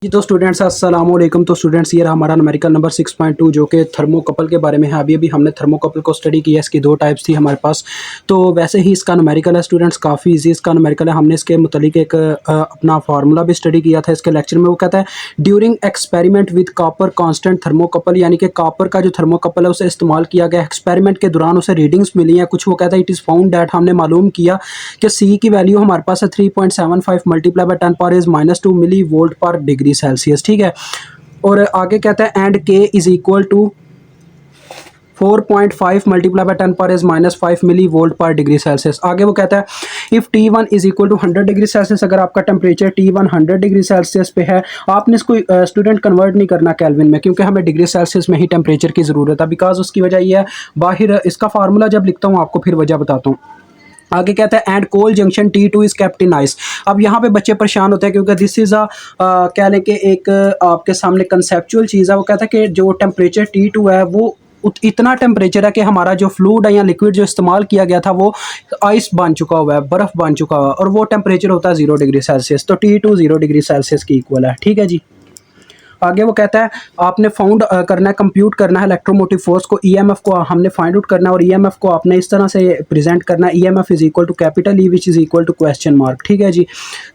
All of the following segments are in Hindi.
जी तो स्टूडेंट्स अस्सलाम वालेकुम। तो स्टूडेंट्स ये रहा हमारा न्यूमेरिकल नंबर 6.2 जो कि थर्मोकपल के बारे में है। अभी हमने थर्मोकपल को स्टडी किया। इसकी दो टाइप्स थी हमारे पास। तो वैसे ही इसका न्यूमेरिकल है स्टूडेंट्स, काफ़ी इजी इसका न्यूमेरिकल है। हमने इसके मुतालिक एक अपना फार्मूला भी स्टडी किया था इसके लेक्चर में। वो कहता है during experiment with copper constant thermocouple, यानी कि कॉपर का जो थर्मोकपल है उसे इस्तेमाल किया गया। एक्सपेरिमेंट के दौरान उसे रीडिंग्स मिली हैं कुछ। वो कहता है इट इज़ फाउंड डैट, हमने मालूम किया कि सी की वैल्यू हमारे पास है 3.75 multiply by 10⁻⁻² milli volt per degree Celsius. ठीक है। और आगे कहता है and K is equal to 4.5 multiply by 10⁻⁻5 milli volt per degree Celsius. आगे वो कहता है if T1 is equal to 100 degree Celsius, अगर आपका टेम्परेचर T1 100 डिग्री सेल्सियस पे है, आपने इसको स्टूडेंट कन्वर्ट नहीं करना केल्विन में, क्योंकि हमें डिग्री सेल्सियस में ही टेम्परेचर की ज़रूरत है। बिकॉज उसकी वजह यह है, बाहर इसका फार्मूला जब लिखता हूँ आपको फिर वजह बताता हूँ। आगे कहता है and cold junction T2 is kept in ice. अब यहाँ पे बच्चे परेशान होते हैं क्योंकि दिस इज़ कह लें कि एक आपके सामने कंसेप्चुअल चीज़ है। वो कहता है कि जो टेम्परेचर T2 है वो इतना टेम्परेचर है कि हमारा जो फ्लूइड है या लिक्विड जो इस्तेमाल किया गया था वो आइस बन चुका हुआ है, बर्फ़ बन चुका हुआ है, और वो टेम्परेचर होता है 0 डिग्री सेल्सियस। तो T2 0 डिग्री सेल्सियस की इक्वल है। ठीक है जी। आगे वो कहता है आपने फाउंड करना है, कंप्यूट करना है इलेक्ट्रोमोटिव फोर्स को, ईएमएफ को हमने फाइंड आउट करना है, और ईएमएफ को आपने इस तरह से प्रेजेंट करना है, EMF is equal to capital E which is equal to question mark. ठीक है जी।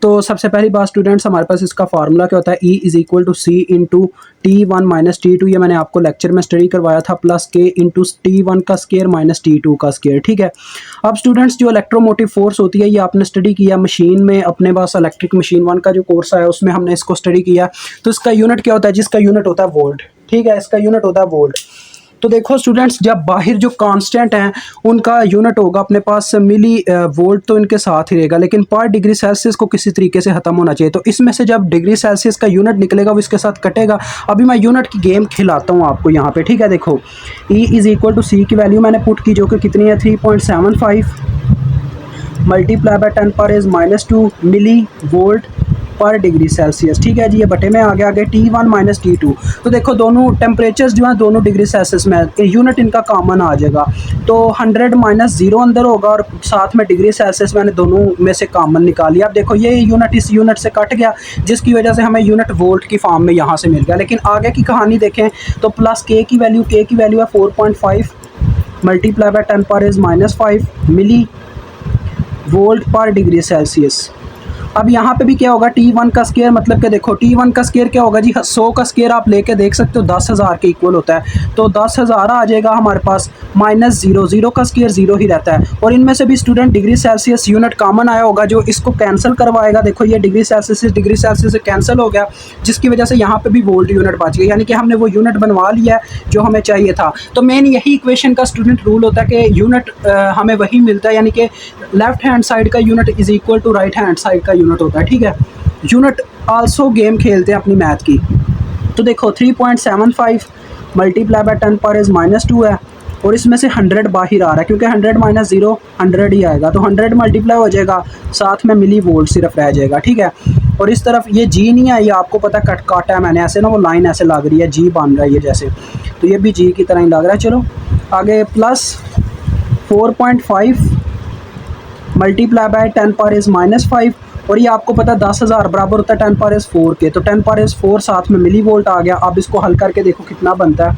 तो सबसे पहली बात स्टूडेंट्स, हमारे पास इसका फार्मूला क्या होता है, E is equal to C into T1 minus T2, ये मैंने आपको लेक्चर में स्टडी करवाया था, प्लस के इंटू T1 का स्केयर माइनस T2 का स्केयर। ठीक है। अब स्टूडेंट्स जो इलेक्ट्रोमोटिव फोर्स होती है ये आपने स्टडी किया मशीन में, अपने पास इलेक्ट्रिक मशीन 1 का जो कोर्स आया उसमें हमने इसको स्टडी किया। तो इसका यूनिट क्या होता है, जिसका यूनिट होता है वोल्ट। ठीक है, इसका यूनिट होता है वोल्ट। तो देखो स्टूडेंट्स, जब बाहर जो कांस्टेंट हैं उनका यूनिट होगा अपने पास मिली वोल्ट, तो इनके साथ ही रहेगा, लेकिन पर डिग्री सेल्सियस को किसी तरीके से ख़त्म होना चाहिए। तो इसमें से जब डिग्री सेल्सियस का यूनिट निकलेगा वो इसके साथ कटेगा। अभी मैं यूनिट की गेम खिलाता हूँ आपको यहाँ पे। ठीक है, देखो E इज़ इक्वल टू सी की वैल्यू मैंने पुट की जो कि कितनी है 3.75 multiply by 10⁻⁻² milli volt per degree Celsius. ठीक है जी। ये बटे में आगे T1 माइनस T2। तो देखो दोनों टेम्परेचर्स जो हैं दोनों डिग्री सेल्सियस में, यूनिट इनका कॉमन आ जाएगा। तो 100 माइनस 0 अंदर होगा और साथ में डिग्री सेल्सियस मैंने दोनों में से कॉमन निकाल लिया। अब देखो ये यूनिट इस यूनिट से कट गया, जिसकी वजह से हमें यूनिट वोल्ट की फॉर्म में यहाँ से मिल गया। लेकिन आगे की कहानी देखें तो प्लस के की वैल्यू है 4.5 multiply by 10⁻⁻5 milli volt per degree Celsius. अब यहाँ पे भी क्या होगा, T1 का स्केयर, मतलब कि देखो T1 का स्केयर क्या होगा जी, 100 का स्केयर आप लेके देख सकते हो 10,000 के इक्वल होता है। तो 10,000 आ जाएगा हमारे पास, माइनस 0, 0 का स्केयर 0 ही रहता है। और इनमें से भी student degree Celsius unit common आया होगा जो इसको कैंसिल करवाएगा। देखो ये डिग्री सेल्सियस से कैंसिल हो गया, जिसकी वजह से यहाँ पर भी वोल्ट यूनिट बच गया, यानी कि हमने वो यूनिट बनवा लिया है जो हमें चाहिए था। तो मेन यही इक्वेशन का स्टूडेंट रूल होता है कि यूनिट हमें वही मिलता है, यानी कि लेफ्ट हैंड साइड का unit is equal to right hand side का यूनिट होता है। ठीक है। यूनिट आल्सो गेम खेलते हैं अपनी मैथ की। तो देखो 3.75 मल्टीप्लाई बाय 10⁻⁻² है, और इसमें से 100 बाहर आ रहा है क्योंकि 100 माइनस 0 100 ही आएगा। तो 100 मल्टीप्लाई हो जाएगा, साथ में मिली वोल्ट सिर्फ रह जाएगा। ठीक है। और इस तरफ ये जी नहीं है, ये आपको पता काटा है मैंने ऐसे ना, वो लाइन ऐसे लग रही है, जी बन रहा है ये जैसे, तो ये भी जी की तरह ही लग रहा है। चलो आगे प्लस 4.5 मल्टीप्लाई बाय 10⁻⁻5, और ये आपको पता 10,000 बराबर होता है 10⁻⁴ के। तो 10⁻⁴ साथ में मिली वोल्ट आ गया। अब इसको हल करके देखो कितना बनता है।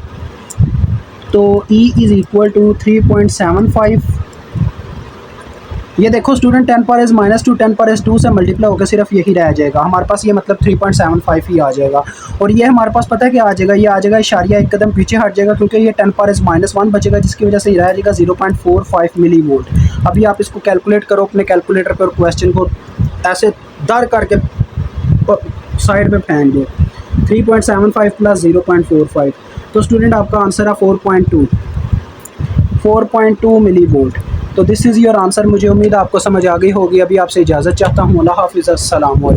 तो E इज़ इक्वल टू 3.75, ये देखो स्टूडेंट 10⁻⁻² 10⁻² से मल्टीप्लाई होकर सिर्फ यही रह जाएगा हमारे पास, ये मतलब 3.75 ही आ जाएगा। और ये हमारे पास पता है क्या आ जाएगा, ये आ जाएगा इशारिया एक कदम पीछे हट जाएगा, क्योंकि ये 10⁻⁻1 बचेगा, जिसकी वजह से ये रह जाएगा 0.45 मिली वोल्ट। अभी आप इसको कैलकुलेट करो अपने कैलकुलेटर पर, क्वेश्चन को ऐसे दर करके साइड में फेंक दो, 3.75 प्लस 0.45। तो स्टूडेंट आपका आंसर है 4.2 मिली वोल्ट। तो दिस इज़ योर आंसर। मुझे उम्मीद है आपको समझ आ गई होगी। अभी आपसे इजाज़त चाहता हूँ। अल्लाह हाफ़िज़, अस्सलाम वालेकुम।